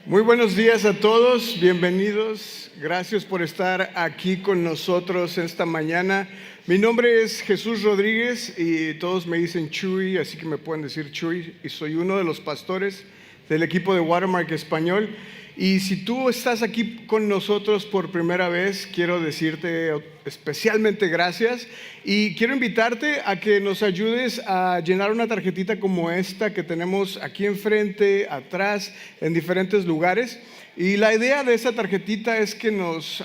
Muy buenos días a todos, bienvenidos. Gracias por estar aquí con nosotros esta mañana. Mi nombre es Jesús Rodríguez y todos me dicen Chuy, así que me pueden decir Chuy. Y soy uno de los pastores del equipo de Watermark Español. Y si tú estás aquí con nosotros por primera vez, quiero decirte especialmente gracias y quiero invitarte a que nos ayudes a llenar una tarjetita como esta que tenemos aquí enfrente, atrás, en diferentes lugares. Y la idea de esa tarjetita es que nos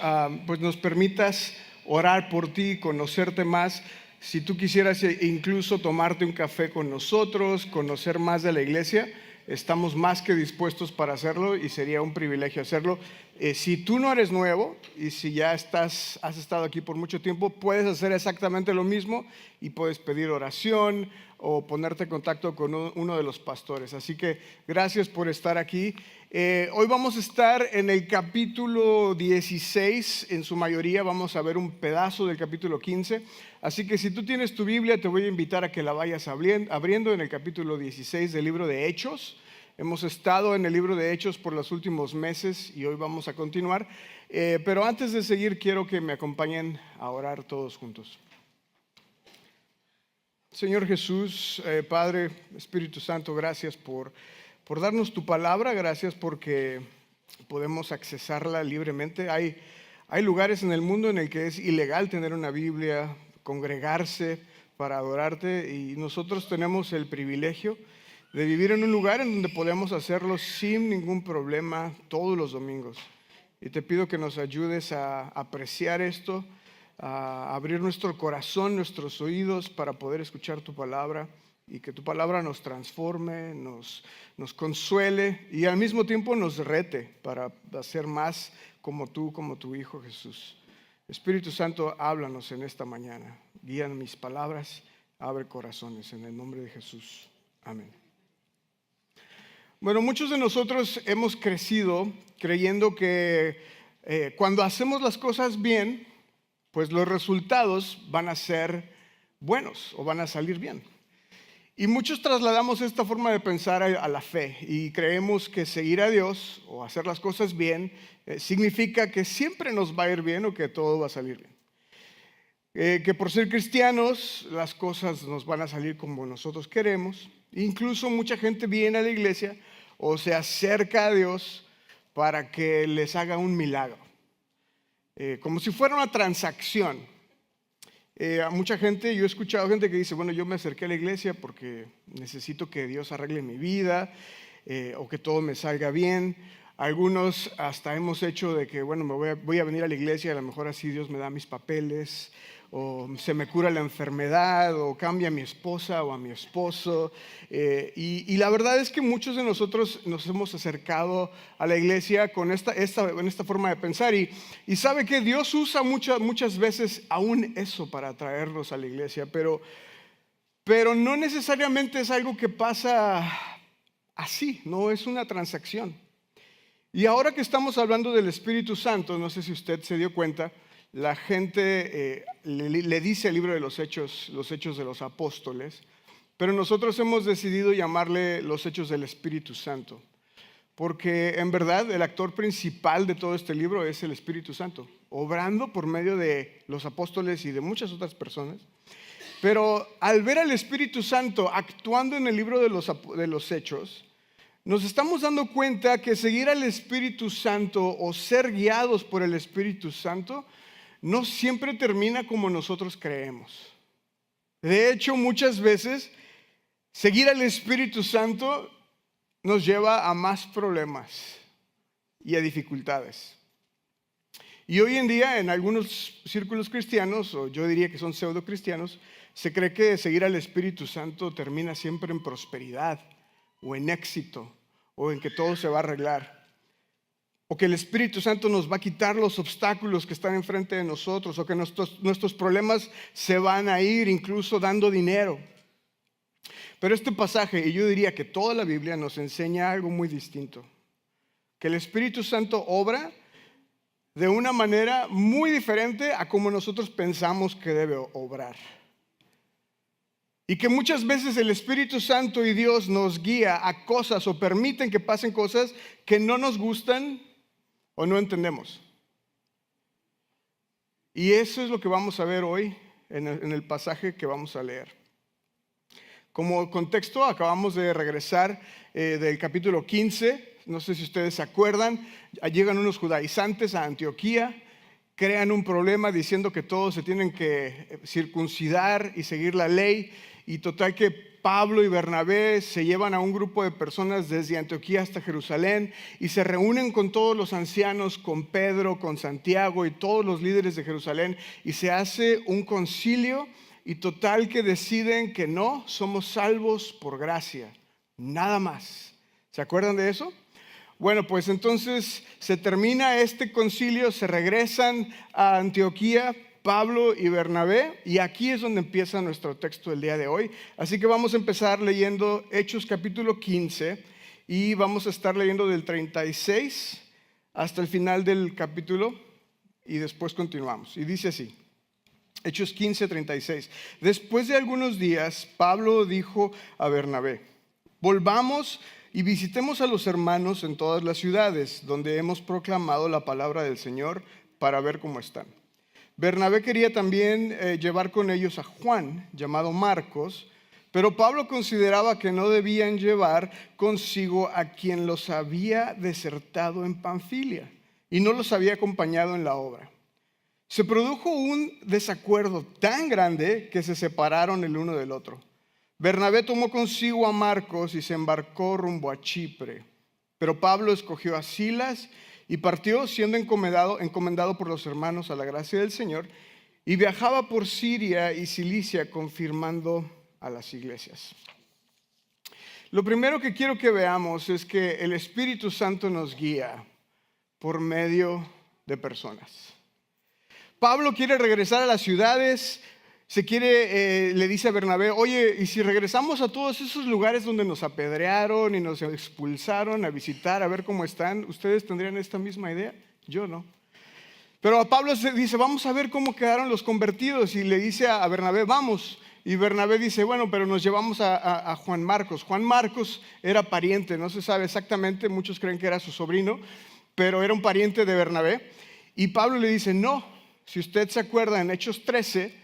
permitas orar por ti, conocerte más. Si tú quisieras incluso tomarte un café con nosotros, conocer más de la iglesia, estamos más que dispuestos para hacerlo y sería un privilegio hacerlo. Si tú no eres nuevo y si ya has estado aquí por mucho tiempo, puedes hacer exactamente lo mismo y puedes pedir oración o ponerte en contacto con uno de los pastores. Así que gracias por estar aquí. Hoy vamos a estar en el capítulo 16, en su mayoría vamos a ver un pedazo del capítulo 15. Así que si tú tienes tu Biblia, te voy a invitar a que la vayas abriendo en el capítulo 16 del libro de Hechos. Hemos estado en el libro de Hechos por los últimos meses y hoy vamos a continuar. Pero antes de seguir, quiero que me acompañen a orar todos juntos. Señor Jesús, Padre, Espíritu Santo, gracias por darnos tu palabra, gracias porque podemos accesarla libremente. Hay lugares en el mundo en el que es ilegal tener una Biblia, congregarse para adorarte, y nosotros tenemos el privilegio de vivir en un lugar en donde podemos hacerlo sin ningún problema todos los domingos. Y te pido que nos ayudes a apreciar esto, a abrir nuestro corazón, nuestros oídos para poder escuchar tu palabra y que tu palabra nos transforme, nos consuele y al mismo tiempo nos rete para hacer más como tú, como tu Hijo Jesús. Espíritu Santo, háblanos en esta mañana. Guía mis palabras, abre corazones en el nombre de Jesús. Amén. Bueno, muchos de nosotros hemos crecido creyendo que cuando hacemos las cosas bien, pues los resultados van a ser buenos o van a salir bien. Y muchos trasladamos esta forma de pensar a la fe y creemos que seguir a Dios o hacer las cosas bien significa que siempre nos va a ir bien o que todo va a salir bien. Que por ser cristianos las cosas nos van a salir como nosotros queremos. Incluso mucha gente viene a la iglesia o se acerca a Dios para que les haga un milagro. Como si fuera una transacción. A mucha gente, yo he escuchado gente que dice, bueno, yo me acerqué a la iglesia porque necesito que Dios arregle mi vida o que todo me salga bien. Algunos hasta hemos hecho de que, bueno, voy a venir a la iglesia y a lo mejor así Dios me da mis papeles o se me cura la enfermedad o cambia a mi esposa o a mi esposo. Y la verdad es que muchos de nosotros nos hemos acercado a la iglesia con esta forma de pensar y sabe que Dios usa muchas veces aún eso para atraernos a la iglesia, pero no necesariamente es algo que pasa así, no es una transacción. Y ahora que estamos hablando del Espíritu Santo, no sé si usted se dio cuenta, la gente le dice el libro de los hechos de los apóstoles, pero nosotros hemos decidido llamarle los hechos del Espíritu Santo, porque en verdad el actor principal de todo este libro es el Espíritu Santo, obrando por medio de los apóstoles y de muchas otras personas. Pero al ver al Espíritu Santo actuando en el libro de los hechos, nos estamos dando cuenta que seguir al Espíritu Santo o ser guiados por el Espíritu Santo no siempre termina como nosotros creemos. De hecho, muchas veces seguir al Espíritu Santo nos lleva a más problemas y a dificultades. Y hoy en día en algunos círculos cristianos, o yo diría que son pseudo cristianos, se cree que seguir al Espíritu Santo termina siempre en prosperidad o en éxito, o en que todo se va a arreglar, o que el Espíritu Santo nos va a quitar los obstáculos que están enfrente de nosotros, o que nuestros problemas se van a ir incluso dando dinero. Pero este pasaje, y yo diría que toda la Biblia nos enseña algo muy distinto, que el Espíritu Santo obra de una manera muy diferente a como nosotros pensamos que debe obrar. Y que muchas veces el Espíritu Santo y Dios nos guía a cosas o permiten que pasen cosas que no nos gustan o no entendemos. Y eso es lo que vamos a ver hoy en el pasaje que vamos a leer. Como contexto, acabamos de regresar del capítulo 15. No sé si ustedes se acuerdan. Llegan unos judaizantes a Antioquía, crean un problema diciendo que todos se tienen que circuncidar y seguir la ley. Y total que Pablo y Bernabé se llevan a un grupo de personas desde Antioquía hasta Jerusalén y se reúnen con todos los ancianos, con Pedro, con Santiago y todos los líderes de Jerusalén, y se hace un concilio y total que deciden que no, somos salvos por gracia, nada más. ¿Se acuerdan de eso? Bueno, pues entonces se termina este concilio, se regresan a Antioquía Pablo y Bernabé, y aquí es donde empieza nuestro texto del día de hoy. Así que vamos a empezar leyendo Hechos capítulo 15 y vamos a estar leyendo del 36 hasta el final del capítulo y después continuamos. Y dice así, Hechos 15, 36. Después de algunos días, Pablo dijo a Bernabé: volvamos y visitemos a los hermanos en todas las ciudades donde hemos proclamado la palabra del Señor para ver cómo están. Bernabé quería también llevar con ellos a Juan, llamado Marcos, pero Pablo consideraba que no debían llevar consigo a quien los había desertado en Panfilia y no los había acompañado en la obra. Se produjo un desacuerdo tan grande que se separaron el uno del otro. Bernabé tomó consigo a Marcos y se embarcó rumbo a Chipre, pero Pablo escogió a Silas y partió siendo encomendado por los hermanos a la gracia del Señor, y viajaba por Siria y Cilicia confirmando a las iglesias. Lo primero que quiero que veamos es que el Espíritu Santo nos guía por medio de personas. Pablo quiere regresar a las ciudades, le dice a Bernabé: oye, ¿y si regresamos a todos esos lugares donde nos apedrearon y nos expulsaron a visitar, a ver cómo están? ¿Ustedes tendrían esta misma idea? Yo no. Pero a Pablo se dice: vamos a ver cómo quedaron los convertidos, y le dice a Bernabé: vamos. Y Bernabé dice: bueno, pero nos llevamos a Juan Marcos. Juan Marcos era pariente, no se sabe exactamente, muchos creen que era su sobrino, pero era un pariente de Bernabé. Y Pablo le dice: no, si usted se acuerda en Hechos 13,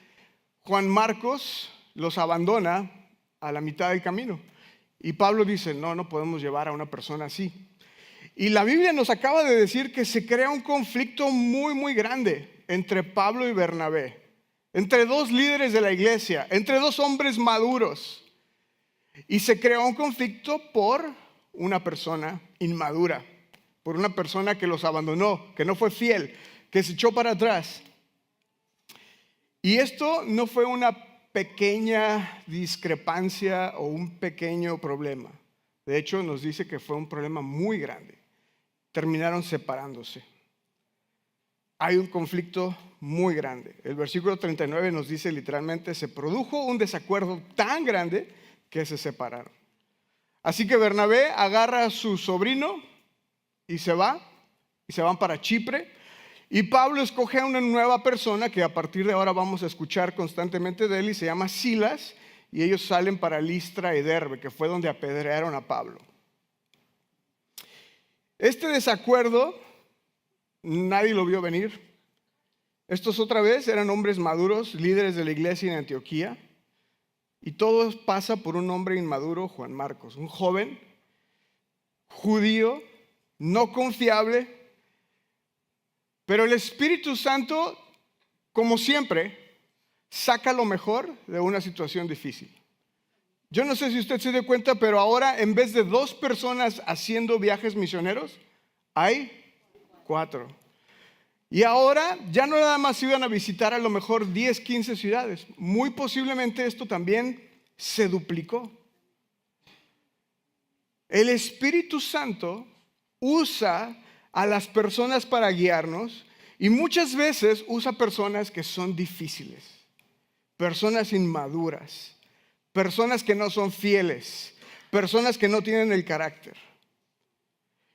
Juan Marcos los abandona a la mitad del camino. Y Pablo dice: no podemos llevar a una persona así. Y la Biblia nos acaba de decir que se crea un conflicto muy, muy grande entre Pablo y Bernabé, entre dos líderes de la iglesia, entre dos hombres maduros. Y se creó un conflicto por una persona inmadura, por una persona que los abandonó, que no fue fiel, que se echó para atrás. Y esto no fue una pequeña discrepancia o un pequeño problema. De hecho, nos dice que fue un problema muy grande. Terminaron separándose. Hay un conflicto muy grande. El versículo 39 nos dice literalmente: se produjo un desacuerdo tan grande que se separaron. Así que Bernabé agarra a su sobrino y se van para Chipre. Y Pablo escoge a una nueva persona que a partir de ahora vamos a escuchar constantemente de él, y se llama Silas, y ellos salen para Listra y Derbe, que fue donde apedrearon a Pablo. Este desacuerdo nadie lo vio venir. Estos otra vez eran hombres maduros, líderes de la iglesia en Antioquía, y todo pasa por un hombre inmaduro, Juan Marcos, un joven judío, no confiable. Pero el Espíritu Santo, como siempre, saca lo mejor de una situación difícil. Yo no sé si usted se dio cuenta, pero ahora en vez de 2 personas haciendo viajes misioneros, hay 4. Y ahora ya no nada más iban a visitar a lo mejor 10, 15 ciudades. Muy posiblemente esto también se duplicó. El Espíritu Santo usa a las personas para guiarnos, y muchas veces usa personas que son difíciles, personas inmaduras, personas que no son fieles, personas que no tienen el carácter.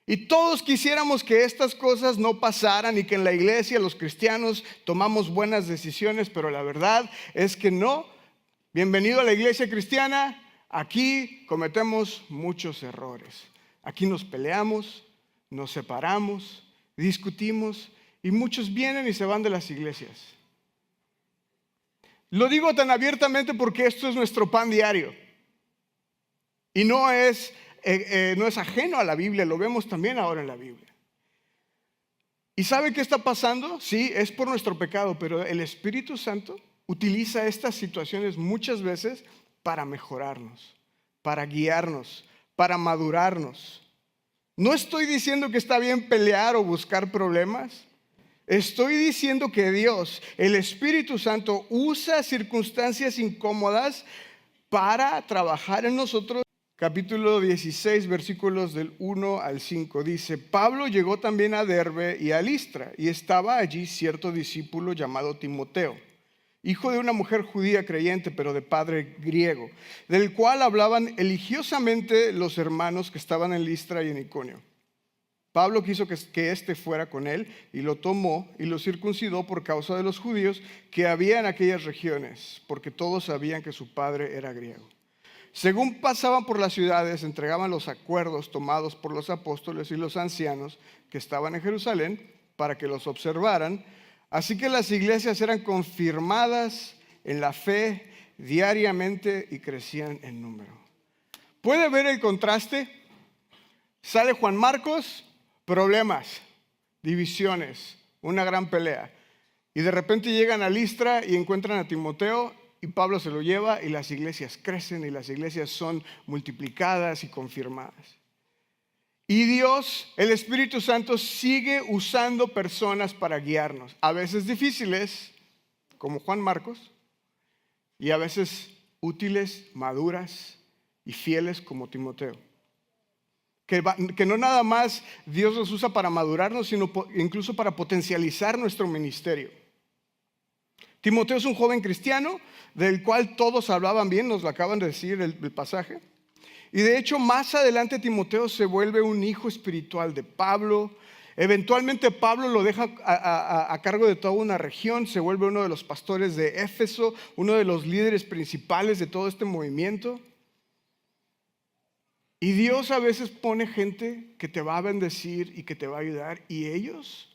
Y todos quisiéramos que estas cosas no pasaran y que en la iglesia los cristianos tomamos buenas decisiones, pero la verdad es que no Bienvenido a la iglesia cristiana. Aquí cometemos muchos errores. Aquí nos peleamos, nos separamos, discutimos y muchos vienen y se van de las iglesias. Lo digo tan abiertamente porque esto es nuestro pan diario. Y no es ajeno a la Biblia, lo vemos también ahora en la Biblia. ¿Y sabe qué está pasando? Sí, es por nuestro pecado, pero el Espíritu Santo utiliza estas situaciones muchas veces para mejorarnos, para guiarnos, para madurarnos. No estoy diciendo que está bien pelear o buscar problemas. Estoy diciendo que Dios, el Espíritu Santo, usa circunstancias incómodas para trabajar en nosotros. Capítulo 16, versículos del 1 al 5, dice: Pablo llegó también a Derbe y a Listra, y estaba allí cierto discípulo llamado Timoteo, hijo de una mujer judía creyente, pero de padre griego, del cual hablaban eligiosamente los hermanos que estaban en Listra y en Iconio. Pablo quiso que éste fuera con él, y lo tomó y lo circuncidó por causa de los judíos que había en aquellas regiones, porque todos sabían que su padre era griego. Según pasaban por las ciudades, entregaban los acuerdos tomados por los apóstoles y los ancianos que estaban en Jerusalén para que los observaran. Así que las iglesias eran confirmadas en la fe diariamente y crecían en número. ¿Puede ver el contraste? Sale Juan Marcos, problemas, divisiones, una gran pelea. Y de repente llegan a Listra y encuentran a Timoteo, y Pablo se lo lleva y las iglesias crecen y las iglesias son multiplicadas y confirmadas. Y Dios, el Espíritu Santo, sigue usando personas para guiarnos. A veces difíciles, como Juan Marcos, y a veces útiles, maduras y fieles, como Timoteo. Que no nada más Dios los usa para madurarnos, sino incluso para potencializar nuestro ministerio. Timoteo es un joven cristiano del cual todos hablaban bien, nos lo acaban de decir el pasaje. Y de hecho, más adelante Timoteo se vuelve un hijo espiritual de Pablo. Eventualmente Pablo lo deja a cargo de toda una región, se vuelve uno de los pastores de Éfeso, uno de los líderes principales de todo este movimiento. Y Dios a veces pone gente que te va a bendecir y que te va a ayudar, y ellos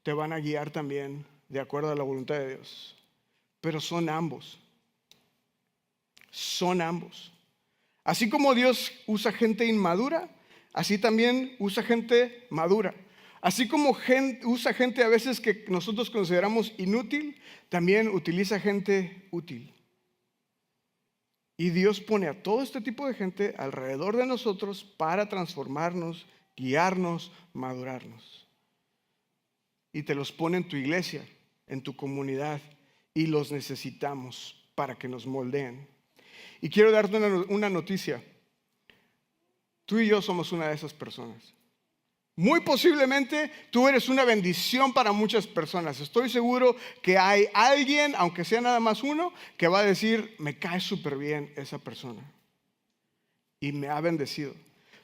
te van a guiar también de acuerdo a la voluntad de Dios. Pero son ambos. Son ambos. Así como Dios usa gente inmadura, así también usa gente madura. Así como usa gente a veces que nosotros consideramos inútil, también utiliza gente útil. Y Dios pone a todo este tipo de gente alrededor de nosotros para transformarnos, guiarnos, madurarnos. Y te los pone en tu iglesia, en tu comunidad, y los necesitamos para que nos moldeen. Y quiero darte una noticia. Tú y yo somos una de esas personas. Muy posiblemente tú eres una bendición para muchas personas. Estoy seguro que hay alguien, aunque sea nada más uno, que va a decir: me cae súper bien esa persona y me ha bendecido.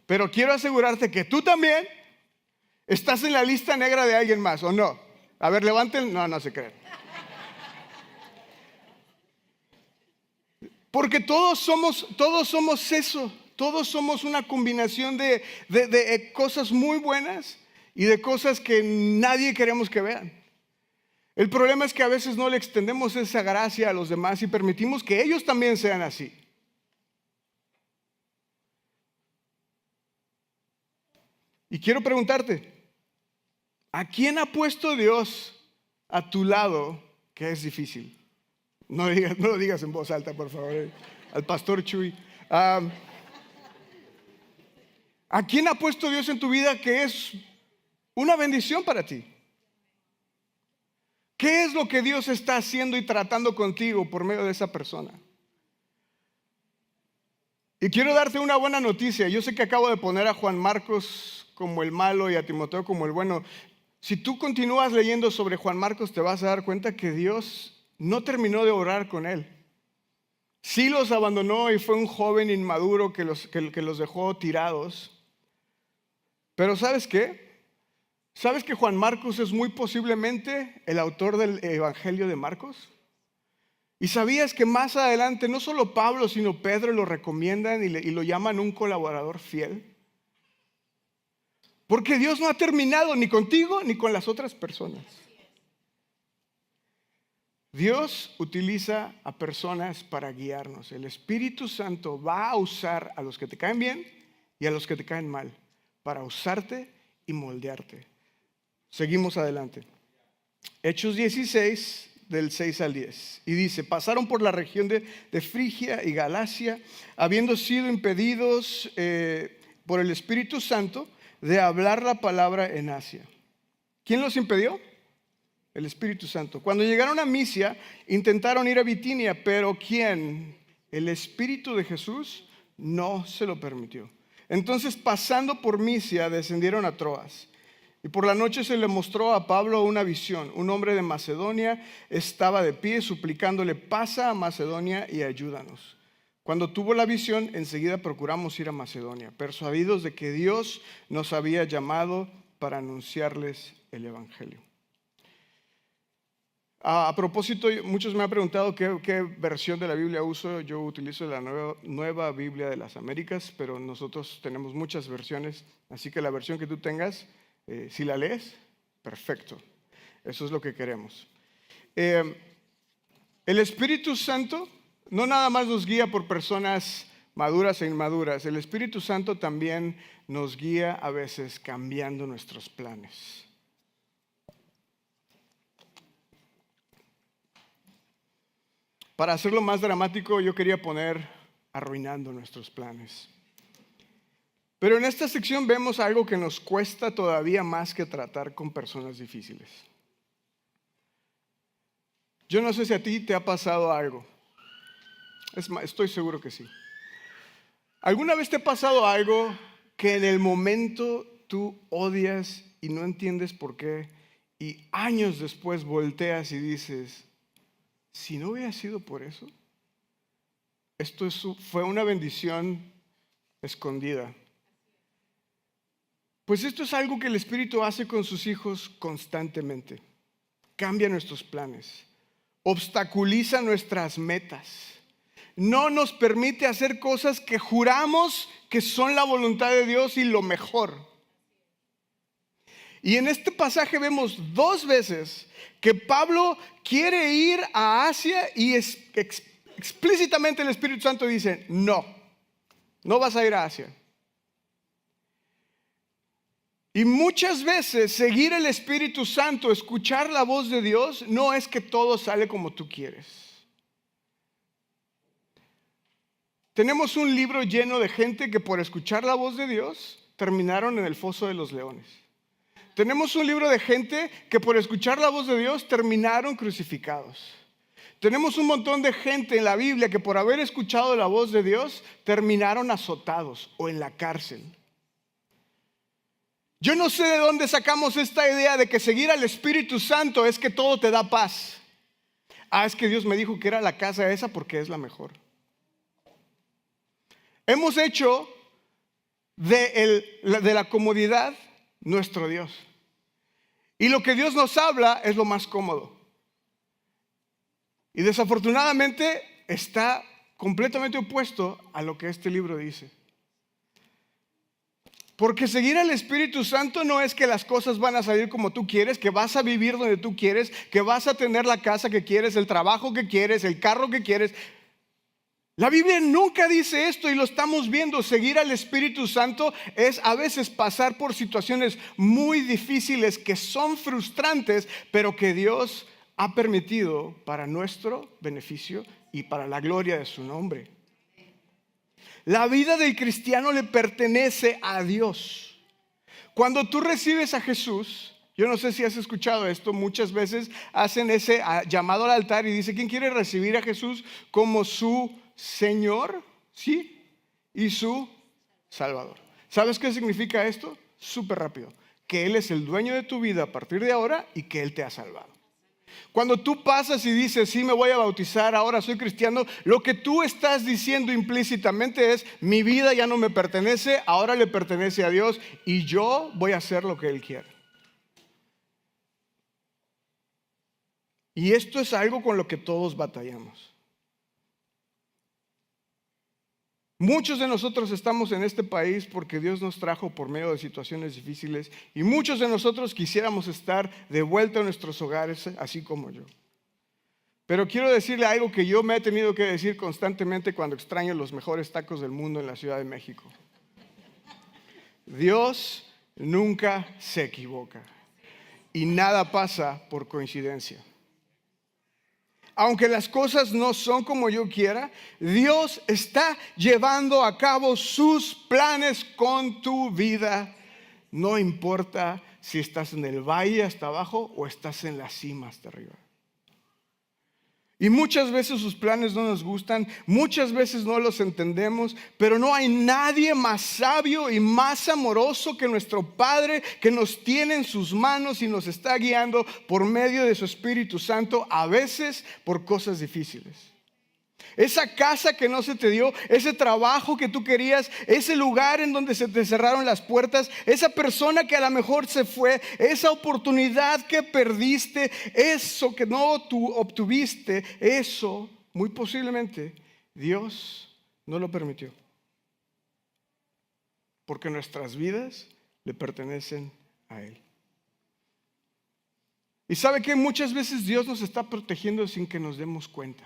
Pero quiero asegurarte que tú también estás en la lista negra de alguien más, ¿o no? A ver, levanten. No se creen. Porque todos somos eso. Todos somos una combinación de cosas muy buenas y de cosas que nadie queremos que vean. El problema es que a veces no le extendemos esa gracia a los demás y permitimos que ellos también sean así. Y quiero preguntarte, ¿a quién ha puesto Dios a tu lado que es difícil? No lo digas en voz alta, por favor. Al pastor Chuy. ¿A quién ha puesto Dios en tu vida que es una bendición para ti? ¿Qué es lo que Dios está haciendo y tratando contigo por medio de esa persona? Y quiero darte una buena noticia. Yo sé que acabo de poner a Juan Marcos como el malo y a Timoteo como el bueno. Si tú continúas leyendo sobre Juan Marcos, te vas a dar cuenta que Dios no terminó de orar con él. Sí los abandonó y fue un joven inmaduro que los dejó tirados. Pero ¿sabes qué? ¿Sabes que Juan Marcos es muy posiblemente el autor del Evangelio de Marcos? Y sabías que más adelante no solo Pablo, sino Pedro lo recomiendan y lo llaman un colaborador fiel. Porque Dios no ha terminado ni contigo ni con las otras personas. Dios utiliza a personas para guiarnos. El Espíritu Santo va a usar a los que te caen bien y a los que te caen mal para usarte y moldearte. Seguimos adelante. Hechos 16, del 6 al 10. Y dice, pasaron por la región de Frigia y Galacia, habiendo sido impedidos por el Espíritu Santo de hablar la palabra en Asia. ¿Quién los impidió? El Espíritu Santo. Cuando llegaron a Misia, intentaron ir a Bitinia, pero ¿quién? El Espíritu de Jesús no se lo permitió. Entonces, pasando por Misia, descendieron a Troas. Y por la noche se le mostró a Pablo una visión. Un hombre de Macedonia estaba de pie suplicándole, pasa a Macedonia y ayúdanos. Cuando tuvo la visión, enseguida procuramos ir a Macedonia, persuadidos de que Dios nos había llamado para anunciarles el Evangelio. A propósito, muchos me han preguntado qué versión de la Biblia uso. Yo utilizo la nueva Biblia de las Américas, pero nosotros tenemos muchas versiones, así que la versión que tú tengas, si la lees, perfecto. Eso es lo que queremos. El Espíritu Santo no nada más nos guía por personas maduras e inmaduras. El Espíritu Santo también nos guía a veces cambiando nuestros planes. Para hacerlo más dramático, yo quería poner arruinando nuestros planes. Pero en esta sección vemos algo que nos cuesta todavía más que tratar con personas difíciles. Yo no sé si a ti te ha pasado algo. Estoy seguro que sí. ¿Alguna vez te ha pasado algo que en el momento tú odias y no entiendes por qué? Y años después volteas y dices, si no hubiera sido por eso, fue una bendición escondida. Pues esto es algo que el Espíritu hace con sus hijos constantemente. Cambia nuestros planes, obstaculiza nuestras metas, no nos permite hacer cosas que juramos que son la voluntad de Dios y lo mejor. Y en este pasaje vemos 2 veces que Pablo quiere ir a Asia y explícitamente el Espíritu Santo dice, no vas a ir a Asia. Y muchas veces seguir el Espíritu Santo, escuchar la voz de Dios, no es que todo sale como tú quieres. Tenemos un libro lleno de gente que por escuchar la voz de Dios terminaron en el foso de los leones. Tenemos un libro de gente que por escuchar la voz de Dios terminaron crucificados. Tenemos un montón de gente en la Biblia que por haber escuchado la voz de Dios terminaron azotados o en la cárcel. Yo no sé de dónde sacamos esta idea de que seguir al Espíritu Santo es que todo te da paz. Es que Dios me dijo que era la casa esa porque es la mejor. Hemos hecho de la comodidad nuestro Dios. Y lo que Dios nos habla es lo más cómodo. Y desafortunadamente está completamente opuesto a lo que este libro dice. Porque seguir al Espíritu Santo no es que las cosas van a salir como tú quieres, que vas a vivir donde tú quieres, que vas a tener la casa que quieres, el trabajo que quieres, el carro que quieres. La Biblia nunca dice esto y lo estamos viendo. Seguir al Espíritu Santo es a veces pasar por situaciones muy difíciles que son frustrantes, pero que Dios ha permitido para nuestro beneficio y para la gloria de su nombre. La vida del cristiano le pertenece a Dios. Cuando tú recibes a Jesús, yo no sé si has escuchado esto, muchas veces hacen ese llamado al altar y dice, ¿quién quiere recibir a Jesús como su Señor? ¿Sí? Y su Salvador. ¿Sabes qué significa esto? Súper rápido. Que Él es el dueño de tu vida a partir de ahora y que Él te ha salvado. Cuando tú pasas y dices, sí, me voy a bautizar, ahora soy cristiano, lo que tú estás diciendo implícitamente es, mi vida ya no me pertenece, ahora le pertenece a Dios y yo voy a hacer lo que Él quiere. Y esto es algo con lo que todos batallamos. Muchos de nosotros estamos en este país porque Dios nos trajo por medio de situaciones difíciles y muchos de nosotros quisiéramos estar de vuelta a nuestros hogares, así como yo. Pero quiero decirle algo que yo me he tenido que decir constantemente cuando extraño los mejores tacos del mundo en la Ciudad de México. Dios nunca se equivoca y nada pasa por coincidencia. Aunque las cosas no son como yo quiera, Dios está llevando a cabo sus planes con tu vida. No importa si estás en el valle hasta abajo o estás en la cima hasta arriba. Y muchas veces sus planes no nos gustan, muchas veces no los entendemos, pero no hay nadie más sabio y más amoroso que nuestro Padre, que nos tiene en sus manos y nos está guiando por medio de su Espíritu Santo, a veces por cosas difíciles. Esa casa que no se te dio, ese trabajo que tú querías, ese lugar en donde se te cerraron las puertas, esa persona que a lo mejor se fue, esa oportunidad que perdiste, eso que no tú obtuviste, eso muy posiblemente Dios no lo permitió. Porque nuestras vidas le pertenecen a Él. Y sabe que muchas veces Dios nos está protegiendo sin que nos demos cuenta.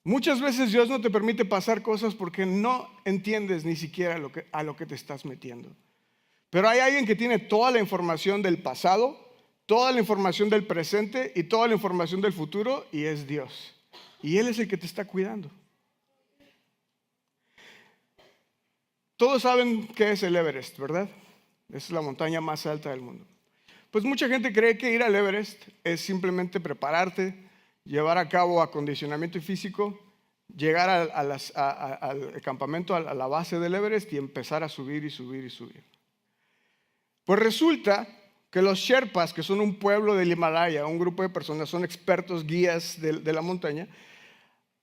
Muchas veces Dios no te permite pasar cosas porque no entiendes ni siquiera a lo que te estás metiendo. Pero hay alguien que tiene toda la información del pasado, toda la información del presente y toda la información del futuro, y es Dios. Y Él es el que te está cuidando. Todos saben qué es el Everest, ¿verdad? Es la montaña más alta del mundo. Pues mucha gente cree que ir al Everest es simplemente prepararte, llevar a cabo acondicionamiento físico, llegar al campamento, a la base del Everest y empezar a subir y subir y subir. Pues resulta que los Sherpas, que son un pueblo del Himalaya, un grupo de personas, son expertos guías de la montaña,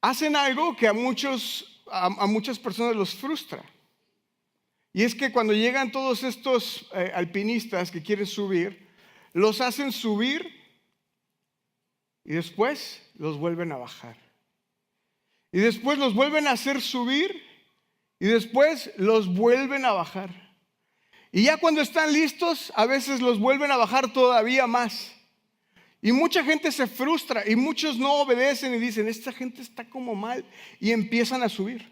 hacen algo que a muchas personas los frustra. Y es que cuando llegan todos estos alpinistas que quieren subir, los hacen subir y después los vuelven a bajar. Y después los vuelven a hacer subir y después los vuelven a bajar. Y ya cuando están listos, a veces los vuelven a bajar todavía más. Y mucha gente se frustra y muchos no obedecen y dicen, esta gente está como mal, y empiezan a subir.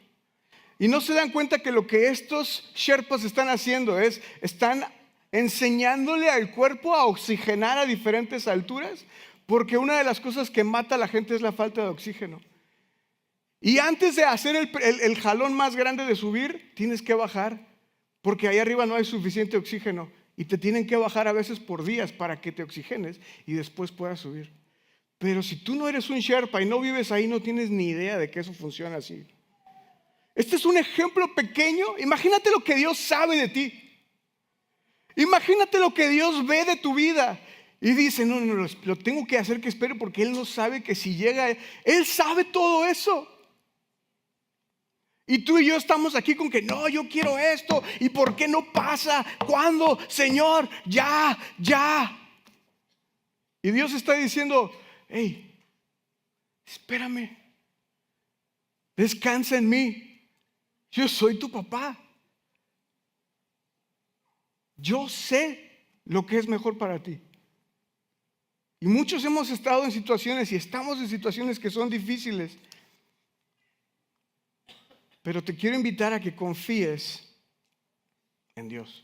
Y no se dan cuenta que lo que estos Sherpas están haciendo están enseñándole al cuerpo a oxigenar a diferentes alturas, porque una de las cosas que mata a la gente es la falta de oxígeno. Y antes de hacer el jalón más grande de subir, tienes que bajar, porque ahí arriba no hay suficiente oxígeno. Y te tienen que bajar a veces por días para que te oxigenes y después puedas subir. Pero si tú no eres un Sherpa y no vives ahí, no tienes ni idea de que eso funciona así. Este es un ejemplo pequeño. Imagínate lo que Dios sabe de ti. Imagínate lo que Dios ve de tu vida. Y dice, no, lo tengo que hacer que espere porque Él no sabe que si llega, Él sabe todo eso. Y tú y yo estamos aquí con que no, yo quiero esto. ¿Y por qué no pasa? ¿Cuándo? Señor, ya. Y Dios está diciendo, hey, espérame. Descansa en mí. Yo soy tu papá. Yo sé lo que es mejor para ti. Y muchos hemos estado en situaciones y estamos en situaciones que son difíciles. Pero te quiero invitar a que confíes en Dios.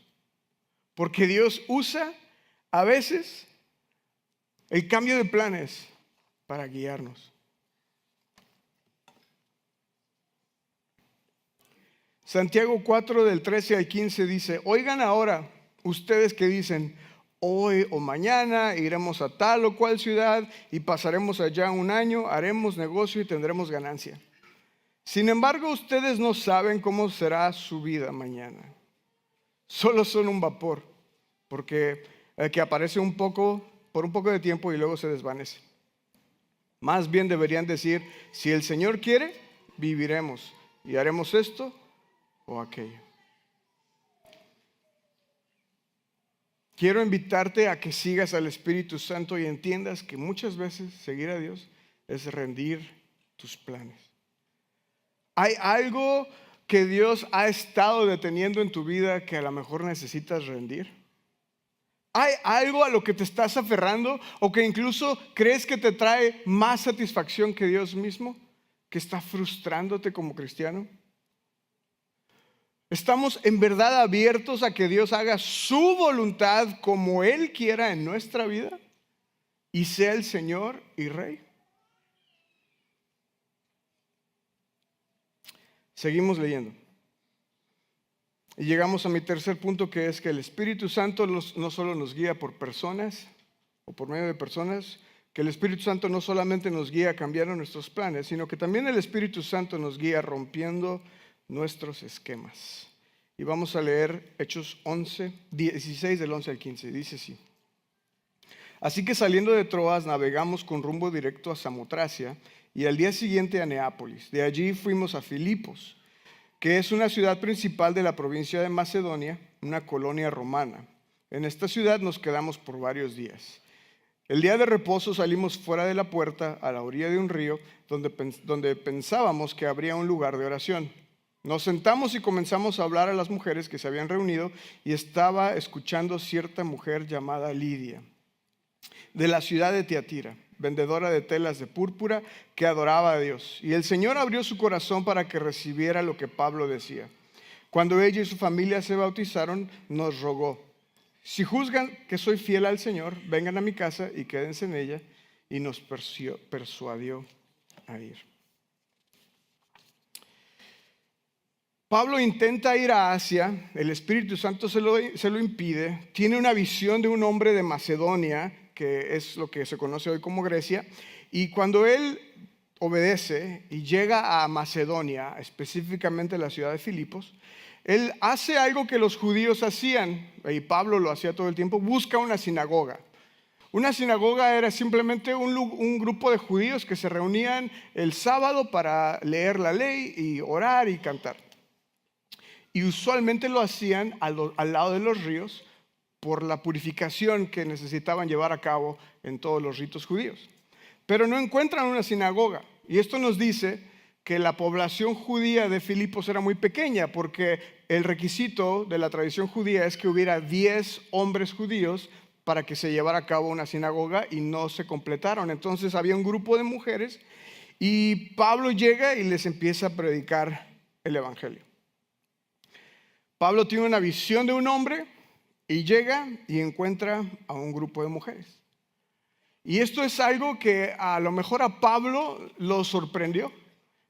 Porque Dios usa a veces el cambio de planes para guiarnos. Santiago 4 del 13 al 15 dice, oigan ahora ustedes que dicen, hoy o mañana iremos a tal o cual ciudad y pasaremos allá un año, haremos negocio y tendremos ganancia. Sin embargo, ustedes no saben cómo será su vida mañana. Solo son un vapor, porque que aparece por un poco de tiempo y luego se desvanece. Más bien deberían decir, si el Señor quiere, viviremos y haremos esto o aquello. quiero invitarte a que sigas al Espíritu Santo y entiendas que muchas veces seguir a Dios es rendir tus planes. Hay algo que Dios ha estado deteniendo en tu vida que a lo mejor necesitas rendir. Hay algo a lo que te estás aferrando o que incluso crees que te trae más satisfacción que Dios mismo, que está frustrándote como cristiano. ¿Estamos en verdad abiertos a que Dios haga su voluntad como Él quiera en nuestra vida y sea el Señor y Rey? Seguimos leyendo. Y llegamos a mi tercer punto, que es que el Espíritu Santo no solo nos guía por personas o por medio de personas, que el Espíritu Santo no solamente nos guía a cambiar nuestros planes, sino que también el Espíritu Santo nos guía rompiendo nuestros esquemas. Y vamos a leer Hechos 16 del 11 al 15. Dice así: así que saliendo de Troas navegamos con rumbo directo a Samotracia y al día siguiente a Neápolis. De allí fuimos a Filipos, que es una ciudad principal de la provincia de Macedonia, una colonia romana. En esta ciudad nos quedamos por varios días. El día de reposo salimos fuera de la puerta a la orilla de un río donde pensábamos que habría un lugar de oración. Nos sentamos y comenzamos a hablar a las mujeres que se habían reunido, y estaba escuchando cierta mujer llamada Lidia, de la ciudad de Tiatira, vendedora de telas de púrpura, que adoraba a Dios. Y el Señor abrió su corazón para que recibiera lo que Pablo decía. Cuando ella y su familia se bautizaron, nos rogó: si juzgan que soy fiel al Señor, vengan a mi casa y quédense en ella. Y nos persuadió a ir. Pablo intenta ir a Asia, el Espíritu Santo se lo impide. Tiene una visión de un hombre de Macedonia, que es lo que se conoce hoy como Grecia, y cuando él obedece y llega a Macedonia, específicamente la ciudad de Filipos, él hace algo que los judíos hacían, y Pablo lo hacía todo el tiempo: busca una sinagoga. Una sinagoga era simplemente un grupo de judíos que se reunían el sábado para leer la ley y orar y cantar. Y usualmente lo hacían al lado de los ríos por la purificación que necesitaban llevar a cabo en todos los ritos judíos. Pero no encuentran una sinagoga. Y esto nos dice que la población judía de Filipos era muy pequeña, porque el requisito de la tradición judía es que hubiera 10 hombres judíos para que se llevara a cabo una sinagoga, y no se completaron. Entonces había un grupo de mujeres y Pablo llega y les empieza a predicar el evangelio. Pablo tiene una visión de un hombre y llega y encuentra a un grupo de mujeres. Y esto es algo que a lo mejor a Pablo lo sorprendió.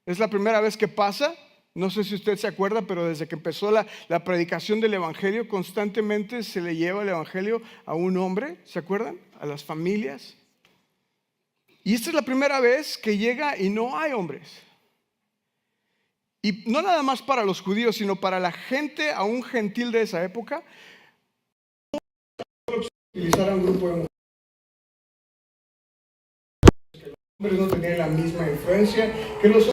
Es la primera vez que pasa. No sé si usted se acuerda, pero desde que empezó la predicación del evangelio, constantemente se le lleva el evangelio a un hombre. ¿Se acuerdan? A las familias. Y esta es la primera vez que llega y no hay hombres. Y no nada más para los judíos, sino para la gente aún gentil de esa época, utilizar un grupo de mujeres. Que los hombres no tenían la misma influencia, que los hombres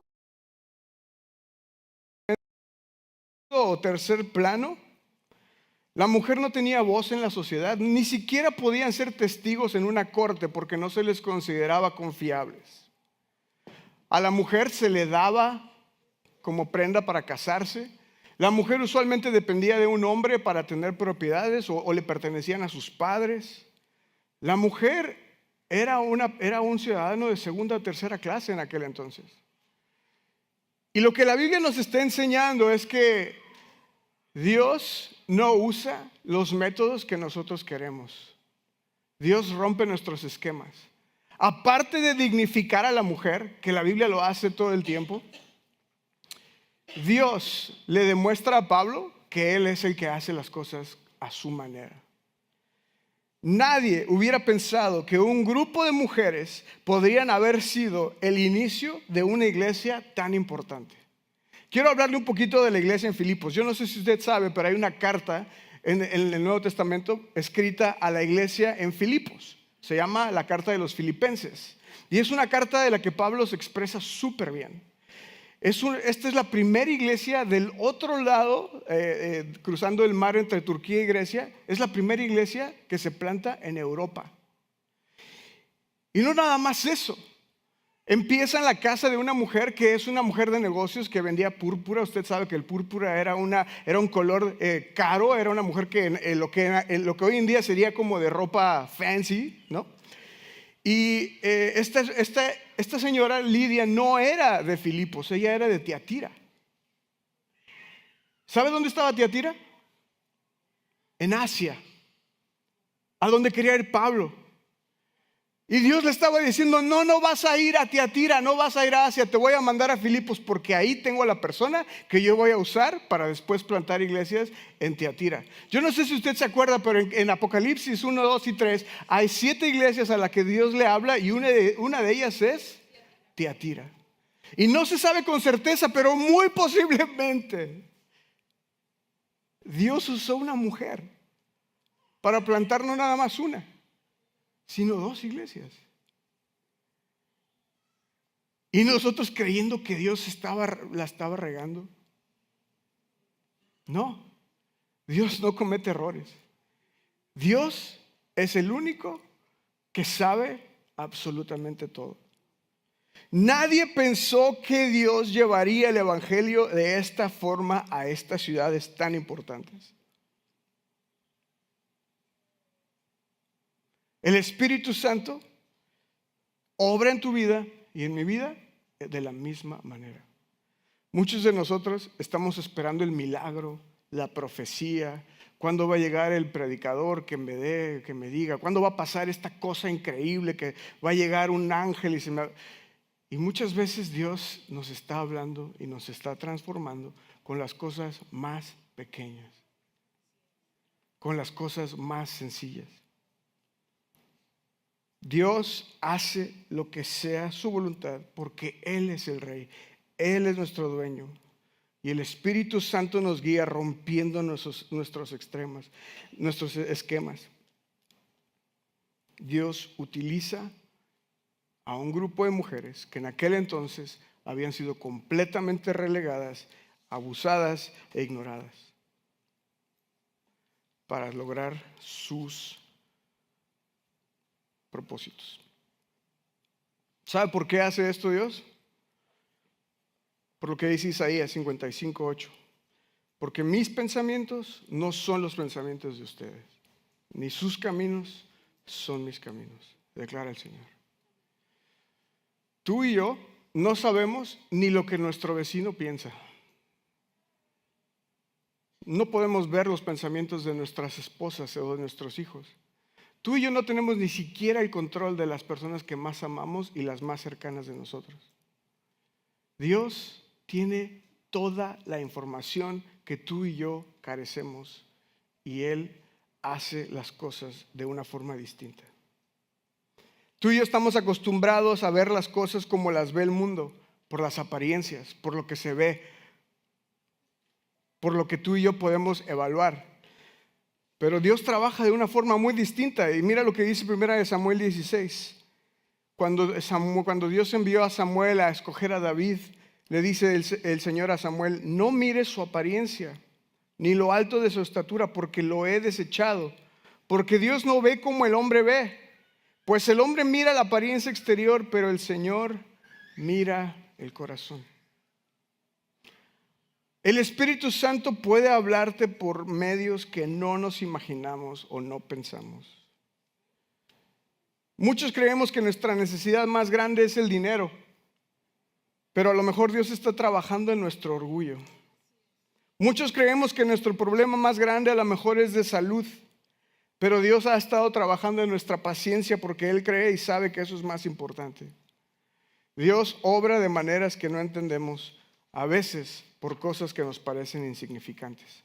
o tercer plano. La mujer no tenía voz en la sociedad, ni siquiera podían ser testigos en una corte porque no se les consideraba confiables. A la mujer se le daba como prenda para casarse. La mujer usualmente dependía de un hombre para tener propiedades o le pertenecían a sus padres. La mujer era un ciudadano de segunda o tercera clase en aquel entonces. Y lo que la Biblia nos está enseñando es que Dios no usa los métodos que nosotros queremos. Dios rompe nuestros esquemas. Aparte de dignificar a la mujer, que la Biblia lo hace todo el tiempo, Dios le demuestra a Pablo que Él es el que hace las cosas a su manera. Nadie hubiera pensado que un grupo de mujeres podrían haber sido el inicio de una iglesia tan importante. Quiero hablarle un poquito de la iglesia en Filipos. Yo no sé si usted sabe, pero hay una carta en el Nuevo Testamento escrita a la iglesia en Filipos. Se llama la carta de los Filipenses. Y es una carta de la que Pablo se expresa súper bien. Esta es la primera iglesia del otro lado, cruzando el mar entre Turquía y Grecia. Es la primera iglesia que se planta en Europa. Y no nada más eso. Empieza en la casa de una mujer que es una mujer de negocios que vendía púrpura. Usted sabe que el púrpura era un color caro. Era una mujer que lo que hoy en día sería como de ropa fancy, ¿no? Y esta señora Lidia no era de Filipos, ella era de Tiatira. ¿Sabe dónde estaba Tiatira? En Asia, a donde quería ir Pablo. Y Dios le estaba diciendo: no vas a ir a Tiatira, no vas a ir a Asia, te voy a mandar a Filipos, porque ahí tengo a la persona que yo voy a usar para después plantar iglesias en Tiatira. Yo no sé si usted se acuerda, pero en Apocalipsis 1, 2 y 3 hay 7 iglesias a las que Dios le habla, y una de ellas es Tiatira. Y no se sabe con certeza, pero muy posiblemente Dios usó una mujer para plantar no nada más una, sino 2 iglesias. Y nosotros creyendo que Dios la estaba regando. No, Dios no comete errores. Dios es el único que sabe absolutamente todo. Nadie pensó que Dios llevaría el evangelio de esta forma a estas ciudades tan importantes. El Espíritu Santo obra en tu vida y en mi vida de la misma manera. Muchos de nosotros estamos esperando el milagro, la profecía. ¿Cuándo va a llegar el predicador que me diga? ¿Cuándo va a pasar esta cosa increíble que va a llegar un ángel? Y muchas veces Dios nos está hablando y nos está transformando con las cosas más pequeñas, con las cosas más sencillas. Dios hace lo que sea su voluntad porque Él es el Rey, Él es nuestro dueño. Y el Espíritu Santo nos guía rompiendo nuestros esquemas. Dios utiliza a un grupo de mujeres que en aquel entonces habían sido completamente relegadas, abusadas e ignoradas para lograr sus propósitos. ¿Sabe por qué hace esto Dios? Por lo que dice Isaías 55:8. Porque mis pensamientos no son los pensamientos de ustedes, ni sus caminos son mis caminos, declara el Señor. Tú y yo no sabemos ni lo que nuestro vecino piensa. No podemos ver los pensamientos de nuestras esposas o de nuestros hijos. Tú y yo no tenemos ni siquiera el control de las personas que más amamos y las más cercanas de nosotros. Dios tiene toda la información que tú y yo carecemos, y Él hace las cosas de una forma distinta. Tú y yo estamos acostumbrados a ver las cosas como las ve el mundo, por las apariencias, por lo que se ve, por lo que tú y yo podemos evaluar. Pero Dios trabaja de una forma muy distinta. Y mira lo que dice 1 Samuel 16. Cuando Dios envió a Samuel a escoger a David, le dice el Señor a Samuel: no mires su apariencia, ni lo alto de su estatura, porque lo he desechado. Porque Dios no ve como el hombre ve. Pues el hombre mira la apariencia exterior, pero el Señor mira el corazón. El Espíritu Santo puede hablarte por medios que no nos imaginamos o no pensamos. Muchos creemos que nuestra necesidad más grande es el dinero, pero a lo mejor Dios está trabajando en nuestro orgullo. Muchos creemos que nuestro problema más grande a lo mejor es de salud, pero Dios ha estado trabajando en nuestra paciencia porque Él cree y sabe que eso es más importante. Dios obra de maneras que no entendemos, a veces por cosas que nos parecen insignificantes.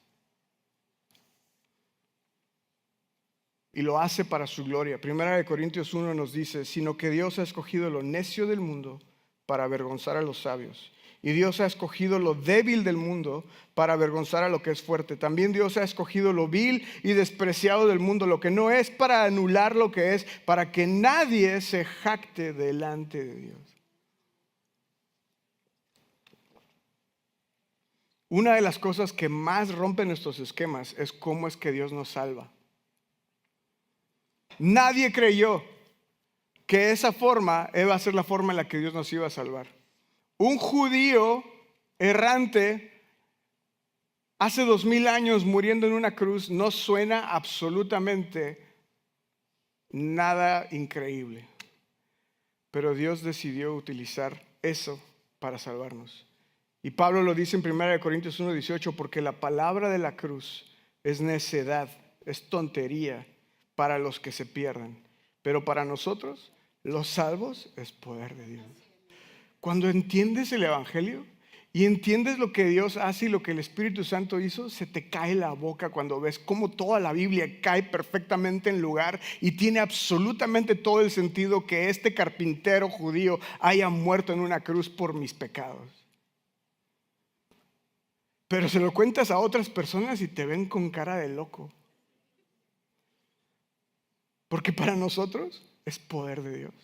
Y lo hace para su gloria. 1 Corintios 1 nos dice: sino que Dios ha escogido lo necio del mundo para avergonzar a los sabios. Y Dios ha escogido lo débil del mundo para avergonzar a lo que es fuerte. También Dios ha escogido lo vil y despreciado del mundo, lo que no es, para anular lo que es, para que nadie se jacte delante de Dios. Una de las cosas que más rompen nuestros esquemas es cómo es que Dios nos salva. Nadie creyó que esa forma iba a ser la forma en la que Dios nos iba a salvar. Un judío errante hace 2000 años muriendo en una cruz no suena absolutamente nada increíble. Pero Dios decidió utilizar eso para salvarnos. Y Pablo lo dice en 1 Corintios 1:18, porque la palabra de la cruz es necedad, es tontería para los que se pierden. Pero para nosotros, los salvos, es poder de Dios. Cuando entiendes el Evangelio y entiendes lo que Dios hace y lo que el Espíritu Santo hizo, se te cae la boca cuando ves cómo toda la Biblia cae perfectamente en lugar y tiene absolutamente todo el sentido que este carpintero judío haya muerto en una cruz por mis pecados. Pero se lo cuentas a otras personas y te ven con cara de loco. Porque para nosotros es poder de Dios.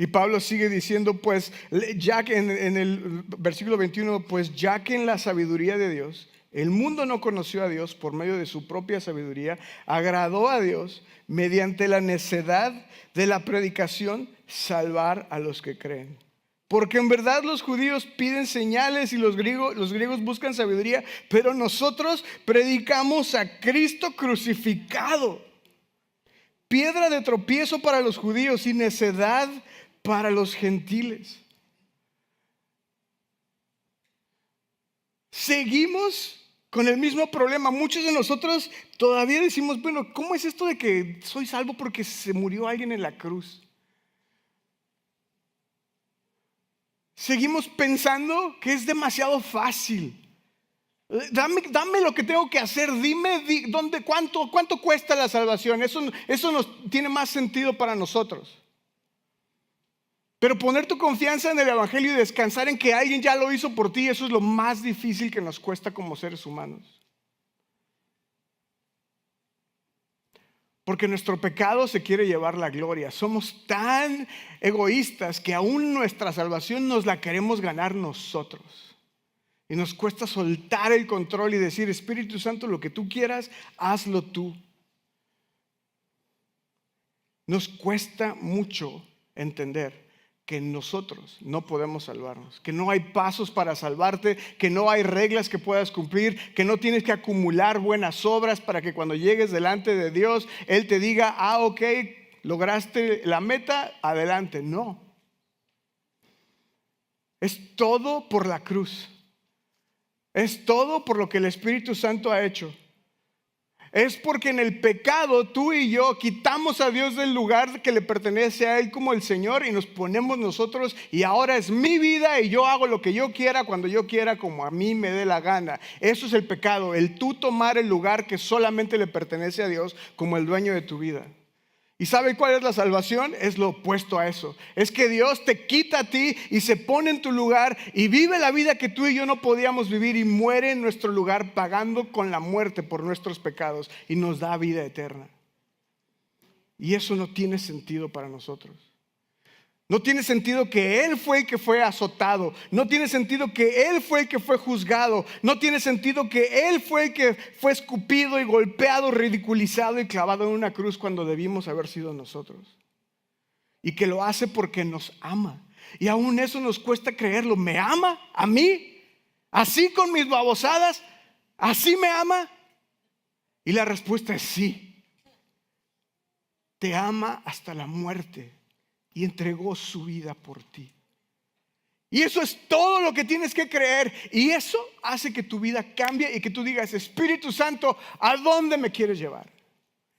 Y Pablo sigue diciendo, pues, ya que en el versículo 21, pues ya que en la sabiduría de Dios, el mundo no conoció a Dios por medio de su propia sabiduría, agradó a Dios mediante la necedad de la predicación salvar a los que creen. Porque en verdad los judíos piden señales y los griegos buscan sabiduría, pero nosotros predicamos a Cristo crucificado, piedra de tropiezo para los judíos y necedad para los gentiles. Seguimos con el mismo problema. Muchos de nosotros todavía decimos, bueno, ¿cómo es esto de que soy salvo porque se murió alguien en la cruz? Seguimos pensando que es demasiado fácil. Dame lo que tengo que hacer. Dime cuánto cuesta la salvación. Eso nos tiene más sentido para nosotros. Pero poner tu confianza en el Evangelio y descansar en que alguien ya lo hizo por ti, eso es lo más difícil que nos cuesta como seres humanos. Porque nuestro pecado se quiere llevar la gloria. Somos tan egoístas que aún nuestra salvación nos la queremos ganar nosotros. Y nos cuesta soltar el control y decir, Espíritu Santo, lo que tú quieras, hazlo tú. Nos cuesta mucho entender que nosotros no podemos salvarnos, que no hay pasos para salvarte, que no hay reglas que puedas cumplir, que no tienes que acumular buenas obras para que cuando llegues delante de Dios, Él te diga, ok, lograste la meta, adelante. No. Es todo por la cruz. Es todo por lo que el Espíritu Santo ha hecho. Es porque en el pecado tú y yo quitamos a Dios del lugar que le pertenece a Él como el Señor y nos ponemos nosotros y ahora es mi vida y yo hago lo que yo quiera cuando yo quiera como a mí me dé la gana. Eso es el pecado, el tú tomar el lugar que solamente le pertenece a Dios como el dueño de tu vida. ¿Y sabe cuál es la salvación? Es lo opuesto a eso. Es que Dios te quita a ti y se pone en tu lugar y vive la vida que tú y yo no podíamos vivir y muere en nuestro lugar pagando con la muerte por nuestros pecados y nos da vida eterna. Y eso no tiene sentido para nosotros. No tiene sentido que Él fue el que fue azotado. No tiene sentido que Él fue el que fue juzgado. No tiene sentido que Él fue el que fue escupido y golpeado, ridiculizado y clavado en una cruz cuando debimos haber sido nosotros. Y que lo hace porque nos ama. Y aún eso nos cuesta creerlo. ¿Me ama a mí? ¿Así con mis babosadas? ¿Así me ama? Y la respuesta es sí. Te ama hasta la muerte. Y entregó su vida por ti. Y eso es todo lo que tienes que creer. Y eso hace que tu vida cambie y que tú digas, Espíritu Santo, ¿a dónde me quieres llevar?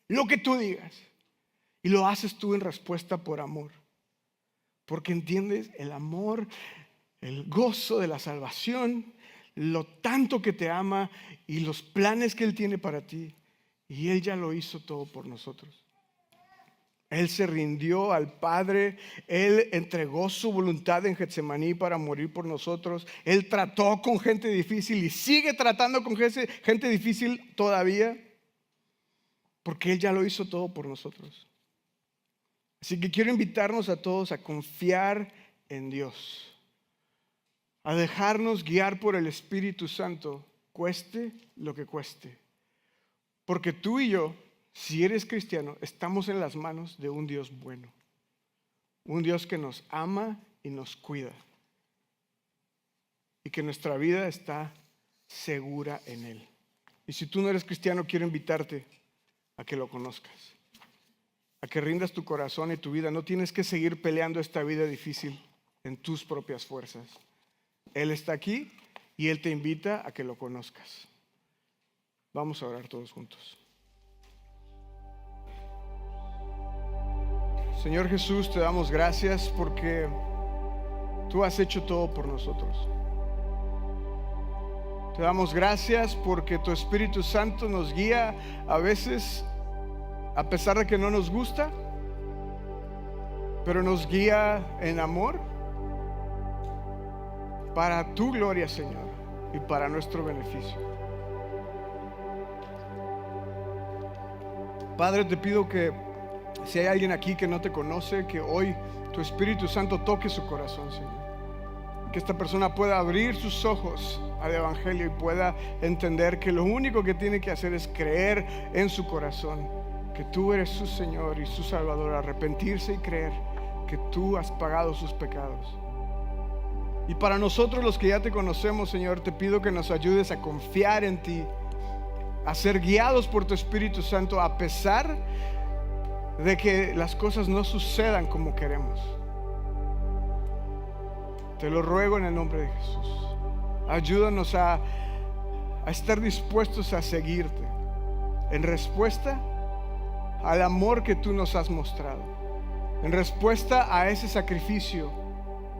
Lo que tú digas. Y lo haces tú en respuesta por amor. Porque entiendes el amor, el gozo de la salvación, lo tanto que te ama y los planes que Él tiene para ti. Y Él ya lo hizo todo por nosotros. Él se rindió al Padre, Él entregó su voluntad en Getsemaní para morir por nosotros. Él trató con gente difícil y sigue tratando con gente difícil todavía, porque Él ya lo hizo todo por nosotros. Así que quiero invitarnos a todos a confiar en Dios. a dejarnos guiar por el Espíritu Santo, cueste lo que cueste. Porque tú y yo, si eres cristiano, estamos en las manos de un Dios bueno. Un Dios que nos ama y nos cuida. Y que nuestra vida está segura en Él. Y si tú no eres cristiano, quiero invitarte a que lo conozcas. A que rindas tu corazón y tu vida. No tienes que seguir peleando esta vida difícil en tus propias fuerzas. Él está aquí y Él te invita a que lo conozcas. Vamos a orar todos juntos. Señor Jesús, te damos gracias porque tú has hecho todo por nosotros. Te damos gracias porque tu Espíritu Santo nos guía a veces, a pesar de que no nos gusta, pero nos guía en amor para tu gloria, Señor, y para nuestro beneficio. Padre, te pido que si hay alguien aquí que no te conoce, que hoy tu Espíritu Santo toque su corazón, Señor. Que esta persona pueda abrir sus ojos al Evangelio y pueda entender que lo único que tiene que hacer es creer en su corazón, que tú eres su Señor y su Salvador, arrepentirse y creer que tú has pagado sus pecados. Y para nosotros los que ya te conocemos, Señor, te pido que nos ayudes a confiar en ti, a ser guiados por tu Espíritu Santo a pesar de que las cosas no sucedan como queremos. Te lo ruego en el nombre de Jesús. Ayúdanos a estar dispuestos a seguirte en respuesta al amor que tú nos has mostrado, en respuesta a ese sacrificio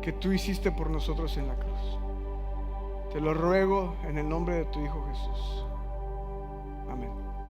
que tú hiciste por nosotros en la cruz. Te lo ruego en el nombre de tu Hijo Jesús.